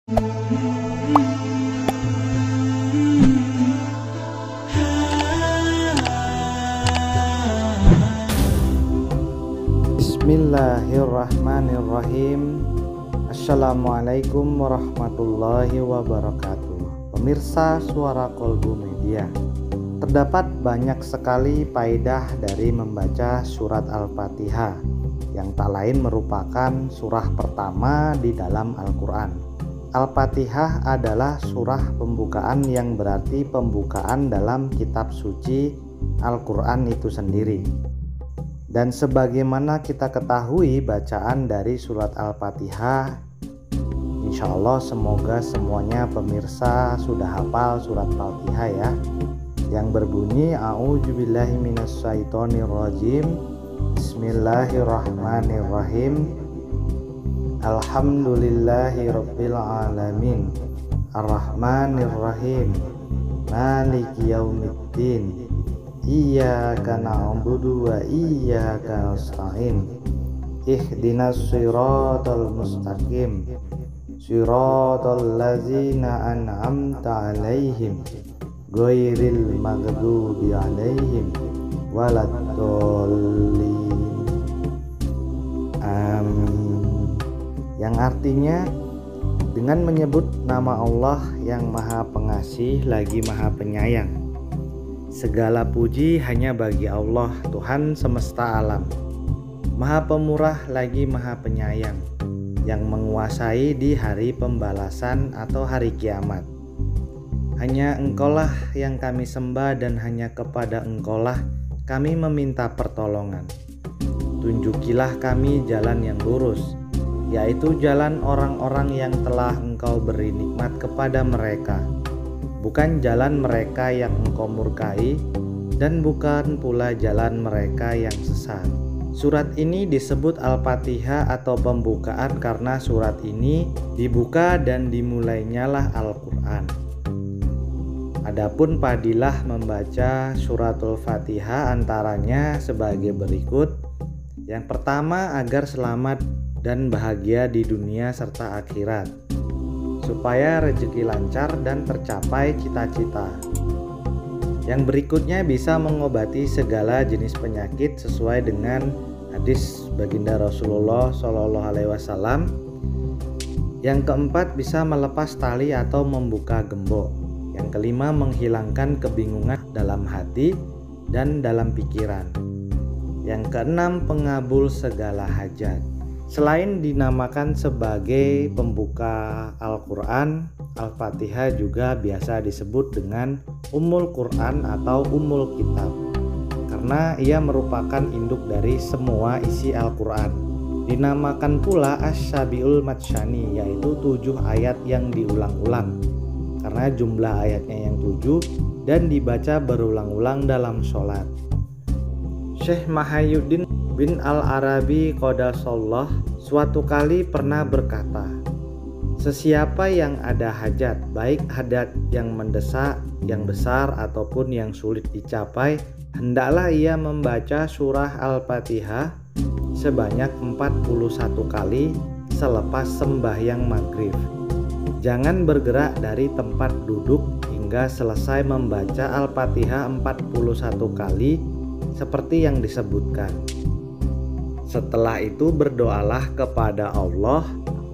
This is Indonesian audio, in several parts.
Bismillahirrahmanirrahim. Assalamualaikum warahmatullahi wabarakatuh. Pemirsa Suara Kolbu Media, terdapat banyak sekali faedah dari membaca surat Al-Fatihah, yang tak lain merupakan surah pertama di dalam Al-Quran. Al-Fatihah adalah surah pembukaan yang berarti pembukaan dalam kitab suci Al-Quran itu sendiri. Dan sebagaimana kita ketahui bacaan dari surat Al-Fatihah, insya Allah semoga semuanya pemirsa sudah hafal surat Fatihah ya, yang berbunyi A'udzubillahi minasyaitonirrajim, Bismillahirrahmanirrahim, Alhamdulillahi rabbil alamin, Ar-Rahmanirrahim, Maliki yaumiddin, Iyyaka na'budu wa iyyaka nasta'in, Ihdinas siratal mustaqim, siratal ladzina an'amta 'alaihim, ghairil maghdubi 'alaihim waladdallin. Yang artinya dengan menyebut nama Allah yang Maha Pengasih lagi Maha Penyayang. Segala puji hanya bagi Allah, Tuhan semesta alam, Maha Pemurah lagi Maha Penyayang, yang menguasai di hari pembalasan atau hari kiamat. Hanya Engkaulah yang kami sembah dan hanya kepada Engkaulah kami meminta pertolongan. Tunjukilah kami jalan yang lurus, yaitu jalan orang-orang yang telah Engkau beri nikmat kepada mereka, bukan jalan mereka yang Engkau murkai, dan bukan pula jalan mereka yang sesat. Surat ini disebut Al-Fatihah atau pembukaan karena surat ini dibuka dan dimulainyalah Al-Quran. Adapun fadilah membaca suratul Fatihah antaranya sebagai berikut. Yang pertama, agar selamat dan bahagia di dunia serta akhirat, supaya rezeki lancar dan tercapai cita-cita. Yang berikutnya bisa mengobati segala jenis penyakit sesuai dengan hadis baginda Rasulullah SAW. Yang keempat, bisa melepas tali atau membuka gembok. Yang kelima, menghilangkan kebingungan dalam hati dan dalam pikiran. Yang keenam, pengabul segala hajat. Selain dinamakan sebagai pembuka Al-Quran, Al-Fatihah juga biasa disebut dengan Ummul Quran atau Ummul Kitab, karena ia merupakan induk dari semua isi Al-Quran. Dinamakan pula Asy-Syabiul Matsyani, yaitu 7 ayat yang diulang-ulang, karena jumlah ayatnya yang 7 dan dibaca berulang-ulang dalam sholat. Syekh Mahyuddin bin Al-Arabi Qadasallah suatu kali pernah berkata, sesiapa yang ada hajat, baik hajat yang mendesak, yang besar ataupun yang sulit dicapai, hendaklah ia membaca surah Al-Fatihah sebanyak 41 kali selepas sembahyang maghrib. Jangan bergerak dari tempat duduk hingga selesai membaca Al-Fatihah 41 kali seperti yang disebutkan. Setelah itu berdoalah kepada Allah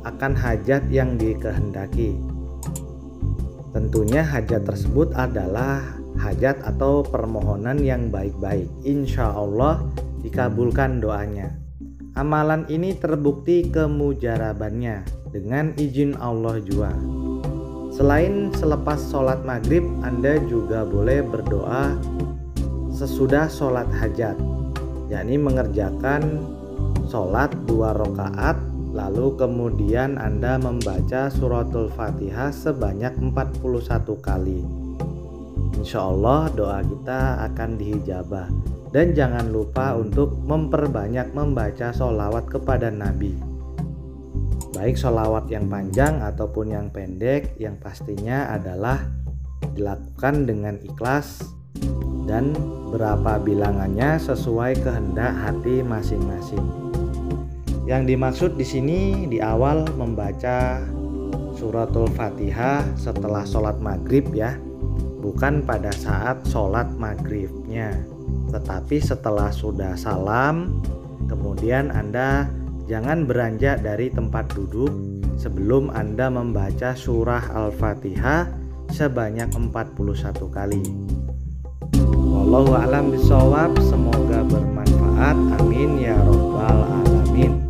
akan hajat yang dikehendaki. Tentunya hajat tersebut adalah hajat atau permohonan yang baik-baik. Insya Allah dikabulkan doanya. Amalan ini terbukti kemujarabannya dengan izin Allah juga. Selain selepas sholat maghrib, Anda juga boleh berdoa sesudah sholat hajat, yakni mengerjakan sholat 2 rakaat, lalu kemudian Anda membaca suratul Fatihah sebanyak 41 kali. Insya Allah doa kita akan diijabah. Dan jangan lupa untuk memperbanyak membaca sholawat kepada Nabi, baik sholawat yang panjang ataupun yang pendek, yang pastinya adalah dilakukan dengan ikhlas dan berapa bilangannya sesuai kehendak hati masing-masing. Yang dimaksud di sini di awal membaca suratul Fatihah setelah sholat maghrib ya, bukan pada saat sholat maghribnya, tetapi setelah sudah salam. Kemudian Anda jangan beranjak dari tempat duduk sebelum Anda membaca surah Al-Fatihah sebanyak 41 kali. Wallahu a'lam bishawab. Semoga bermanfaat. Amin ya rabbal alamin.